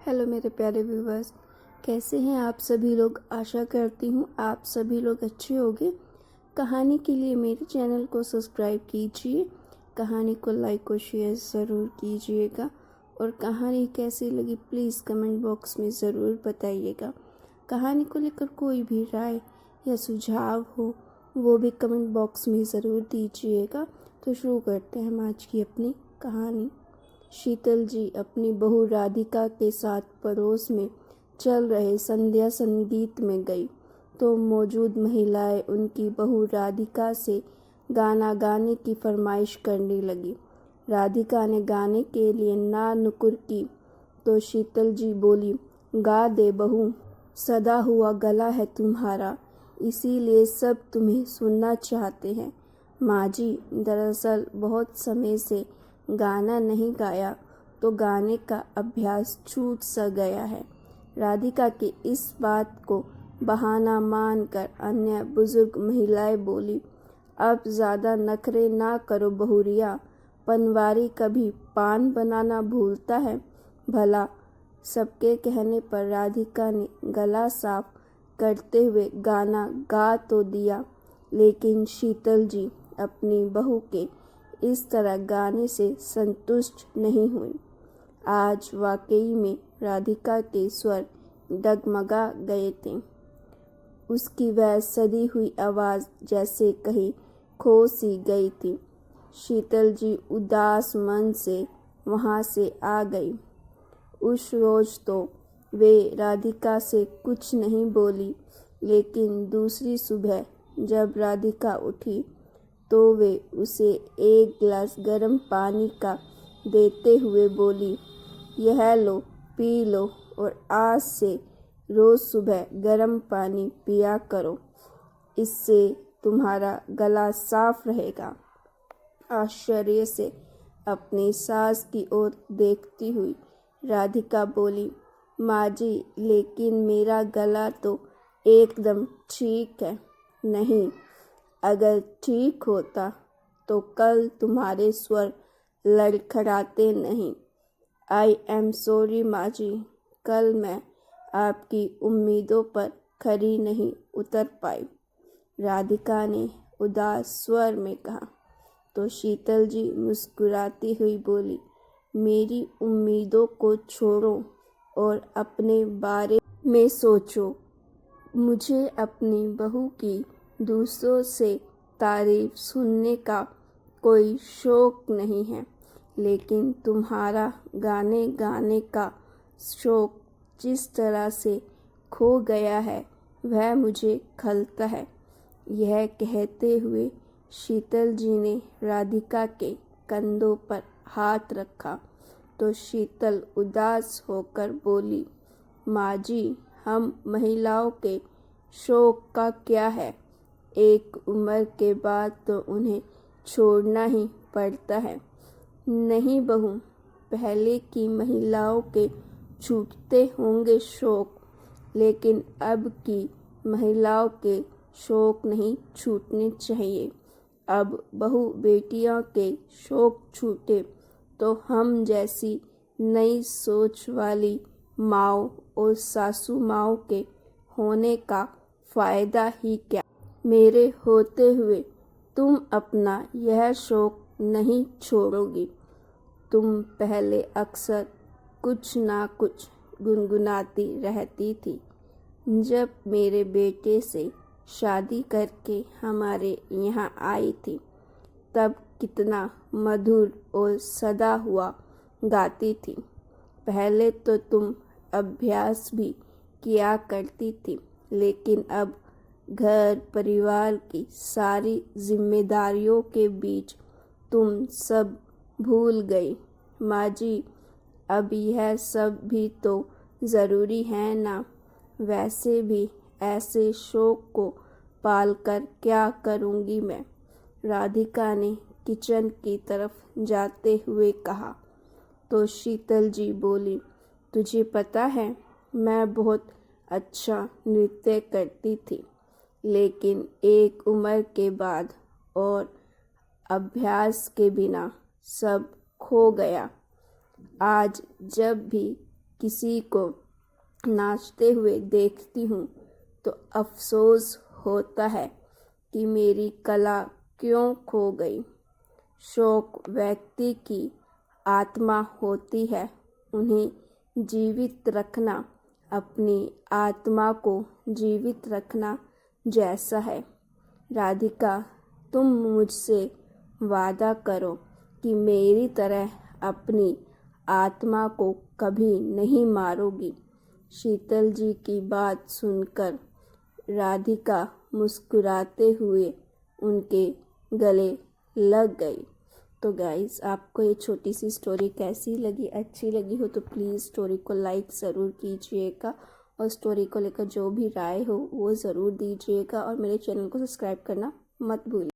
Hello मेरे प्यारे viewers, कैसे हैं आप सभी लोग। आशा करती हूँ आप सभी लोग अच्छे होंगे। कहानी के लिए मेरे चैनल को सब्सक्राइब कीजिए, कहानी को लाइक और शेयर ज़रूर कीजिएगा और कहानी कैसी लगी प्लीज़ कमेंट बॉक्स में ज़रूर बताइएगा। कहानी को लेकर कोई भी राय या सुझाव हो वो भी कमेंट बॉक्स में ज़रूर दीजिएगा। तो शुरू करते हैं हम आज की अपनी कहानी। शीतल जी अपनी बहू राधिका के साथ पड़ोस में चल रहे संध्या संगीत में गई तो मौजूद महिलाएं उनकी बहू राधिका से गाना गाने की फरमाइश करने लगी। राधिका ने गाने के लिए ना नुकुर की तो शीतल जी बोली, गा दे बहू, सदा हुआ गला है तुम्हारा, इसीलिए सब तुम्हें सुनना चाहते हैं। माँ जी, दरअसल बहुत समय से गाना नहीं गाया तो गाने का अभ्यास छूट सा गया है। राधिका की इस बात को बहाना मानकर अन्य बुजुर्ग महिलाएं बोली, अब ज़्यादा नखरे ना करो बहुरिया, पनवारी कभी पान बनाना भूलता है भला। सबके कहने पर राधिका ने गला साफ करते हुए गाना गा तो दिया, लेकिन शीतल जी अपनी बहू के इस तरह गाने से संतुष्ट नहीं हुई। आज वाकई में राधिका के स्वर डगमगा गए थे। उसकी वह सदी हुई आवाज़ जैसे कहीं खो सी गई थी। शीतल जी उदास मन से वहाँ से आ गई। उस रोज तो वे राधिका से कुछ नहीं बोली, लेकिन दूसरी सुबह जब राधिका उठी तो वे उसे एक गिलास गर्म पानी का देते हुए बोली, यह लो पी लो और आज से रोज़ सुबह गर्म पानी पिया करो, इससे तुम्हारा गला साफ रहेगा। आश्चर्य से अपनी सास की ओर देखती हुई राधिका बोली, माँ जी, लेकिन मेरा गला तो एकदम ठीक है। नहीं, अगर ठीक होता तो कल तुम्हारे स्वर लड़खड़ाते नहीं। आई एम सॉरी माँ जी, कल मैं आपकी उम्मीदों पर खरी नहीं उतर पाई, राधिका ने उदास स्वर में कहा। तो शीतल जी मुस्कुराती हुई बोली, मेरी उम्मीदों को छोड़ो और अपने बारे में सोचो। मुझे अपनी बहू की दूसरों से तारीफ सुनने का कोई शौक नहीं है, लेकिन तुम्हारा गाने गाने का शौक जिस तरह से खो गया है वह मुझे खलता है। यह कहते हुए शीतल जी ने राधिका के कंधों पर हाथ रखा तो शीतल उदास होकर बोली, माँ जी, हम महिलाओं के शौक का क्या है, एक उम्र के बाद तो उन्हें छोड़ना ही पड़ता है। नहीं बहू, पहले की महिलाओं के छूटते होंगे शौक, लेकिन अब की महिलाओं के शौक नहीं छूटने चाहिए। अब बहू बेटियों के शौक छूटे तो हम जैसी नई सोच वाली माओ और सासू माओ के होने का फ़ायदा ही क्या। मेरे होते हुए तुम अपना यह शौक नहीं छोड़ोगी। तुम पहले अक्सर कुछ ना कुछ गुनगुनाती रहती थी। जब मेरे बेटे से शादी करके हमारे यहाँ आई थी तब कितना मधुर और सदा हुआ गाती थी। पहले तो तुम अभ्यास भी किया करती थी, लेकिन अब घर परिवार की सारी जिम्मेदारियों के बीच तुम सब भूल गई। माँ जी, अब यह सब भी तो ज़रूरी है ना। वैसे भी ऐसे शौक को पालकर क्या करूँगी मैं, राधिका ने किचन की तरफ जाते हुए कहा। तो शीतल जी बोली, तुझे पता है मैं बहुत अच्छा नृत्य करती थी, लेकिन एक उम्र के बाद और अभ्यास के बिना सब खो गया। आज जब भी किसी को नाचते हुए देखती हूँ तो अफसोस होता है कि मेरी कला क्यों खो गई। शौक व्यक्ति की आत्मा होती है, उन्हें जीवित रखना अपनी आत्मा को जीवित रखना जैसा है। राधिका, तुम मुझसे वादा करो कि मेरी तरह अपनी आत्मा को कभी नहीं मारोगी। शीतल जी की बात सुनकर राधिका मुस्कुराते हुए उनके गले लग गई। तो गाइस, आपको ये छोटी सी स्टोरी कैसी लगी? अच्छी लगी हो तो प्लीज़ स्टोरी को लाइक ज़रूर कीजिएगा और स्टोरी को लेकर जो भी राय हो वो ज़रूर दीजिएगा और मेरे चैनल को सब्सक्राइब करना मत भूलिए।